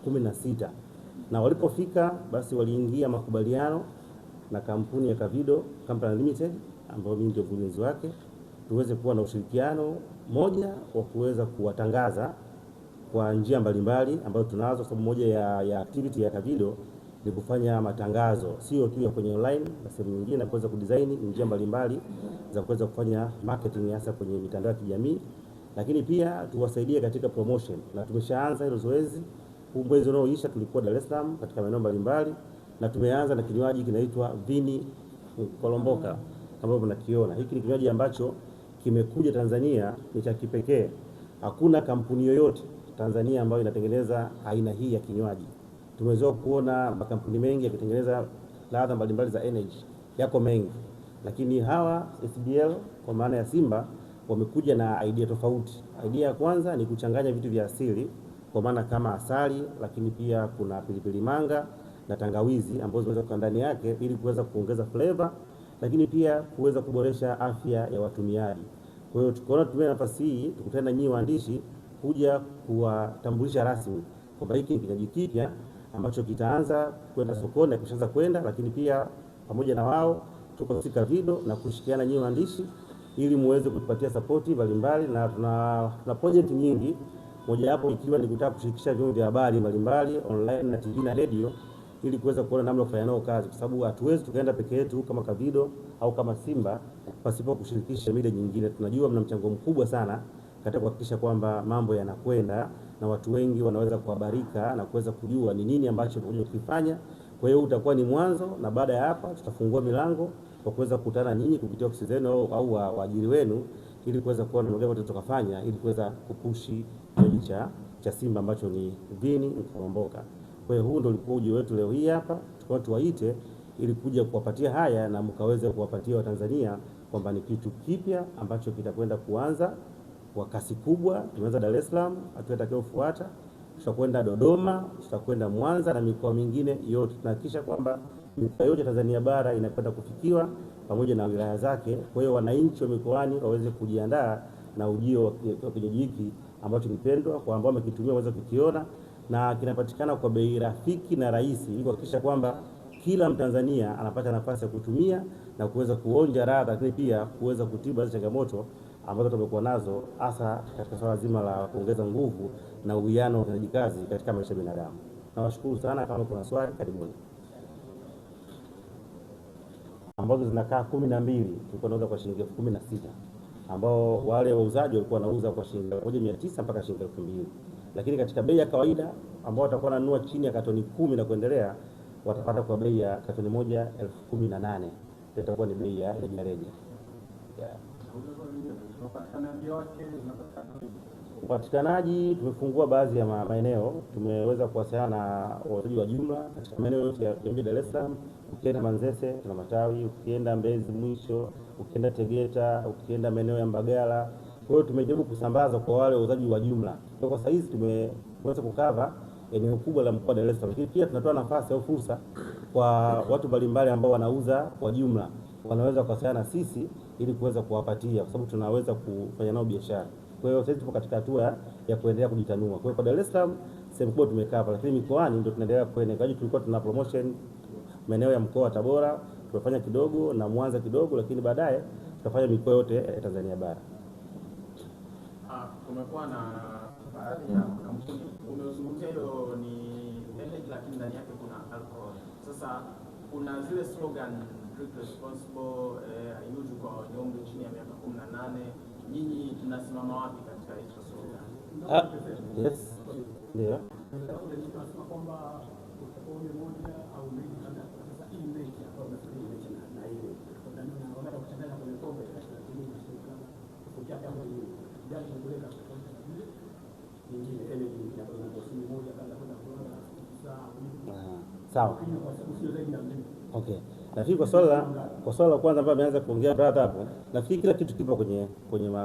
16, na walipofika basi waliingia makubaliano na kampuni ya Kavido Company Limited ambayo mimi ndio mkurugenzi wake, tuweze kuwa na ushirikiano moja wa kuweza kuwatangaza kwa njia mbalimbali ambayo tunazo, sababu moja ya activity ya Kavido ni kufanya matangazo sio tu ya kwenye online na sehemu nyingine, na kuweza kudesign njia mbalimbali za kuweza kufanya marketing hasa kwenye mitandao ya kijamii, lakini pia tuwasaidie katika promotion, na tumeshaanza hilo zoezi. Huu mwezi unaoisha tulikuwa Dar es Salaam katika maeneo mbalimbali, na tumeanza na kinywaji kinaitwa Vini Kolomboka ambapo mnakiona. Hiki ni kinywaji ambacho kimekuja Tanzania, ni cha kipekee. Hakuna kampuni yoyote Tanzania ambayo inatengeneza aina hii ya kinywaji. Tumezoea kuona makampuni mengi yakitengeneza ladha mbalimbali za energy, yako mengi, lakini hawa SBL kwa maana ya Simba wamekuja na idea tofauti. Idea ya kwanza ni kuchanganya vitu vya asili kwa maana kama asali, lakini pia kuna pilipili manga na tangawizi ambazo zinaweza kuwa ndani yake ili kuweza kuongeza flavor, lakini pia kuweza kuboresha afya ya watumiaji. Kwa hiyo tukaona tumie nafasi hii tukutane na nyinyi waandishi kuja kuwatambulisha rasmi kwamba hiki ni kinywaji kipya ambacho kitaanza kwenda sokoni na kushaanza kwenda, lakini pia pamoja na wao tuko katika video na kushirikiana nyinyi waandishi ili muweze kutupatia support mbalimbali, na tuna project nyingi, moja hapo ikiwa ni kutaka kushirikisha vyombo vya habari mbalimbali online na TV na radio ili kuweza kuona namna kufanya nao kazi, kwa sababu hatuwezi tukaenda peke yetu kama Kavido au kama Simba pasipo kushirikisha media nyingine. Tunajua mna mchango mkubwa sana katika kuhakikisha kwamba mambo yanakwenda na watu wengi wanaweza kuhabarika na kuweza kujua ni nini ambacho tunakuja kufanya. Kwa hiyo utakuwa ni mwanzo, na baada ya hapa tutafungua milango kwa kuweza kukutana ninyi kupitia ofisi zenu au waajiri wenu ili kuweza kuona mambo yote tutakafanya ili kuweza kupushi kinywaji cha Simba ambacho ni Vini Kolomboka. Kwa hiyo huu ndio ulikuwa ujio wetu leo hii hapa, tukao tuwaite ili kuja kuwapatia haya na mkaweze kuwapatia Watanzania kwamba ni kitu kipya ambacho kitakwenda kuanza kwa kasi kubwa. Tumeanza Dar es Salaam, hatua itakayofuata tutakwenda Dodoma, tutakwenda Mwanza na mikoa mingine yote. Tunahakikisha kwamba mikoa yote Tanzania bara inakwenda kufikiwa pamoja na wilaya zake. Kwa hiyo wananchi wa mikoani waweze kujiandaa na ujio wa kinywaji hiki ambacho kipendwa kwa ambao wamekitumia waweze kukiona, na kinapatikana kwa bei rafiki na rahisi ili kuhakikisha kwamba kila Mtanzania anapata nafasi ya kutumia na kuweza kuonja ladha, lakini pia kuweza kutibu hizo changamoto ambazo tumekuwa nazo hasa katika swala zima la kuongeza nguvu na uwiano wa utendaji kazi katika maisha ya binadamu. Nawashukuru sana, kama kuna swali karibuni. Ambazo zinakaa 12 tulikuwa tunauza kwa shilingi 16,000, ambao wale wauzaji walikuwa wanauza kwa shilingi 1,900 mpaka shilingi 2,000. Lakini katika bei ya kawaida ambao watakuwa wananunua chini ya katoni 10 na kuendelea watapata kwa bei ya katoni moja 18,000. Itakuwa ni bei ya rejareja. Upatikanaji, tumefungua baadhi ya maeneo, tumeweza kuwasiliana na wauzaji wa jumla katika maeneo yote ya Dar es Salaam. Ukienda Manzese tuna matawi, ukienda Mbezi mwisho, ukienda Tegeta, ukienda maeneo ya Mbagala. Kwa hiyo tumejaribu kusambaza kwa wale wauzaji wa jumla. Kwa sasa hizi tumeweza kukava eneo kubwa la mkoa wa Dar es Salaam, lakini pia tunatoa nafasi au fursa kwa watu mbalimbali ambao wanauza kwa jumla, wanaweza kuwasiliana na sisi ili kuweza kuwapatia, kwa sababu tunaweza kufanya nao biashara. Kwa hiyo sasa tupo katika hatua ya kuendelea kujitanua. Kwa hiyo kwa Dar es Salaam sehemu kubwa tumekava, lakini mikoani ndio tunaendelea kwenda. Kwa hiyo tulikuwa tuna promotion maeneo ya mkoa wa Tabora tumefanya kidogo na Mwanza kidogo, lakini baadaye tutafanya mikoa yote ya Tanzania bara. Kumekuwa na baadhi ya kampuni umezungumzia hilo ni energy, lakini ndani yake kuna alcohol. Sasa kuna zile slogan drink responsible, haiuzwi kwa wenye umri chini ya miaka 18. Nyinyi mnasimama wapi katika hizo slogan? Yes, ndio. Sawa. Okay. Nafikiri kwa swala la kwanza ambayo ameanza kuongea brother hapo, nafikiri kila kitu kipo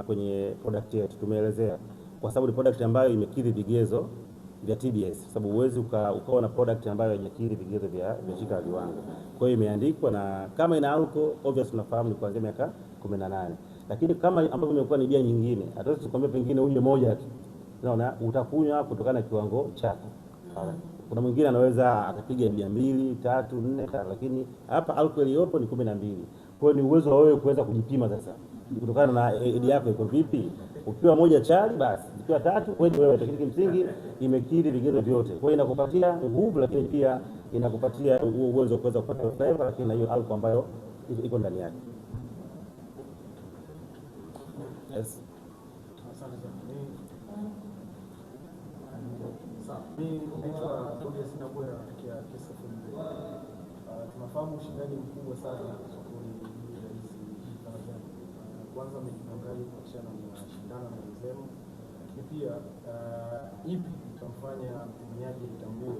kwenye product yetu tumeelezea, kwa sababu ni product ambayo imekidhi vigezo vya TBS, sababu huwezi ukawa na product ambayo haijakidhi vigezo vya shirika la viwango. Kwa hiyo imeandikwa, na kama ina alcohol obviously tunafahamu ni kuanzia miaka 18. Lakini kama ambavyo imekuwa ni bia nyingine, hata tukwambia pengine unywe moja tu, unaona utakunywa kutokana na kiwango chako. Kuna mwingine anaweza akapiga 200, 3, 4, lakini hapa alcohol iliyopo ni 12. Kwa hiyo ni uwezo wa wewe kuweza kujipima sasa, kutokana na edi yako iko vipi. Ukiwa moja chali basi, ukiwa 3 wewe, lakini kimsingi imekidhi vigezo vyote. Kwa hiyo inakupatia nguvu, lakini pia inakupatia uwezo wa kuweza kupata flavor, lakini na hiyo alcohol ambayo iko ndani yake. Yes. Tunafahamu ushindani mkubwa sana sokoni kwanza mmejipangaje kuachana na mashindano na wenzenu, lakini pia ipi itamfanya mtumiaji mtambue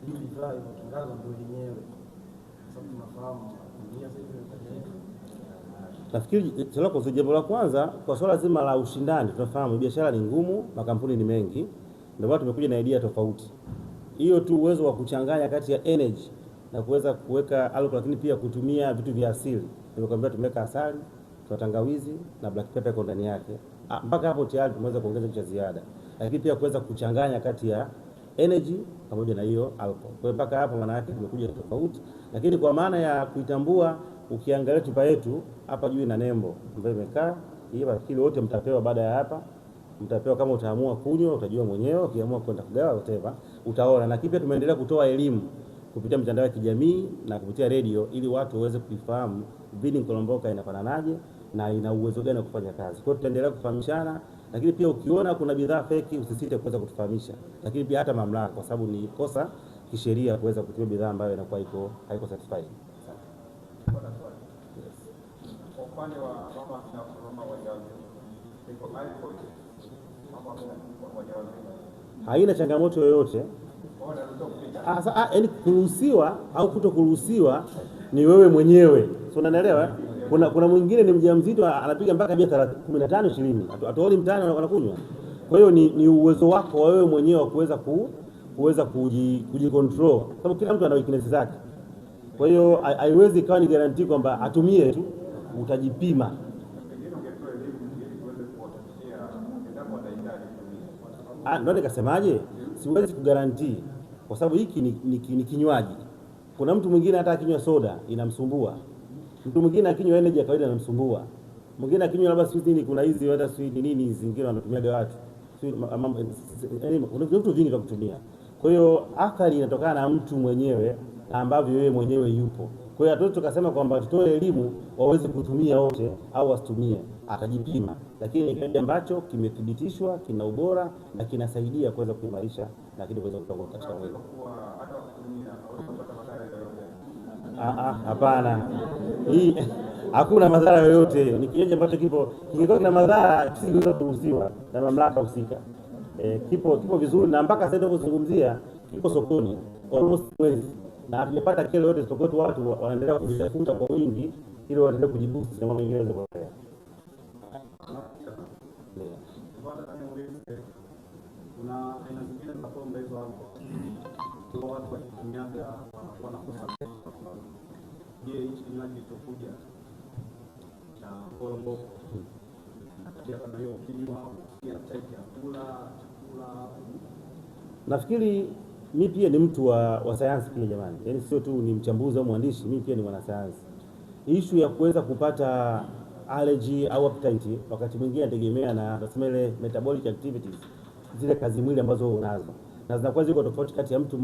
hii bidhaa inatangazwa ndio yenyewe, sababu tunafahamu dunia sasa hivi. Nafikiri jambo la kwanza kwa swala zima la ushindani, tunafahamu biashara ni ngumu, makampuni ni mengi, ndio watu tumekuja na idea tofauti. Hiyo tu uwezo wa kuchanganya kati ya energy na kuweza kuweka alcohol, lakini pia kutumia vitu vya asili. Nimekwambia tumeweka asali, tuna tangawizi na black pepper kwa ndani yake. Mpaka hapo tayari tumeweza kuongeza kitu cha ziada. Lakini pia kuweza kuchanganya kati ya energy pamoja na hiyo alcohol. Kwa hiyo mpaka hapo maana yake tumekuja tofauti. Lakini kwa maana ya kuitambua, ukiangalia chupa yetu hapa juu ina nembo ambayo imekaa. Hii bakili wote mtapewa baada ya hapa. Mtapewa kama utaamua kunywa, utajua mwenyewe, ukiamua kwenda kugawa whatever, utaona. Na pia tumeendelea kutoa elimu kupitia mitandao ya kijamii na kupitia radio ili watu waweze kuifahamu Vini Nkolomboka inafananaje na ina uwezo gani wa kufanya kazi. Kwa hiyo tutaendelea kufahamishana, lakini pia ukiona kuna bidhaa feki usisite kuweza kutufahamisha. Lakini pia hata mamlaka, kwa sababu ni kosa kisheria kuweza kutumia bidhaa ambayo inakuwa haiko certified. Kwa upande wa mama wajawazito, iko alcohol haina changamoto yoyote. Yaani kuruhusiwa au kutokuruhusiwa ni wewe mwenyewe. So unanielewa? Kuna mwingine ni mjamzito anapiga mpaka bia 15 20. Atuoni mtaani wanakunywa. Kwa hiyo ni uwezo wako wewe mwenyewe wa kuweza kujicontrol. Sababu kila mtu ana weakness zake. Kwa hiyo haiwezi kawa ni guarantee kwamba atumie tu, utajipima. Ndio nikasemaje? Siwezi kugarantii kwa sababu hiki ni kinywaji. Kuna mtu mwingine hata akinywa soda inamsumbua. Mtu mwingine akinywa energy ya kawaida inamsumbua. Mwingine akinywa labda sweet nini, kuna hizi hata sweet nini zingine wanatumiaga watu. Kuna vitu vingi vya kutumia. Kwa hiyo athari inatokana na mtu mwenyewe ambavyo yeye mwenyewe yupo. Kwa hiyo hatuwezi tukasema kwamba tutoe elimu waweze kutumia wote au wasitumie, atajipima. Lakini ni kitu ambacho kimethibitishwa, kina ubora na kinasaidia kuweza kuimarisha na kitu kuweza kutoka katika mwili. Hapana. Hii hakuna madhara yoyote. Ni kinywaji ambacho kingekuwa kina madhara kisingeweza kuruhusiwa na mamlaka husika. Kipo vizuri na mpaka sasa tunapozungumzia kipo sokoni almost mwezi. Na hatujapata kile yote sokoni, watu wanaendelea kujitafuta kwa wingi ili waendelee kujibusti na mambo mengine yaweze kuendelea. Kuna aina zingine za pombe hizo hapo. Kwa watu wakitumiaga wanakosa. Je, hichi kinywaji kilichokuja cha Nkolomboka pia kana hiyo kinywa pia type ya chakula. Nafikiri mimi pia ni mtu wa sayansi pia jamani. Yaani sio tu ni mchambuzi au mwandishi, mimi pia ni mwanasayansi. Issue ya kuweza kupata allergy au appetite wakati mwingine inategemea na tunasema ile metabolic activities, zile kazi mwili ambazo unazo. Na zinakuwa ziko tofauti kati ya mtu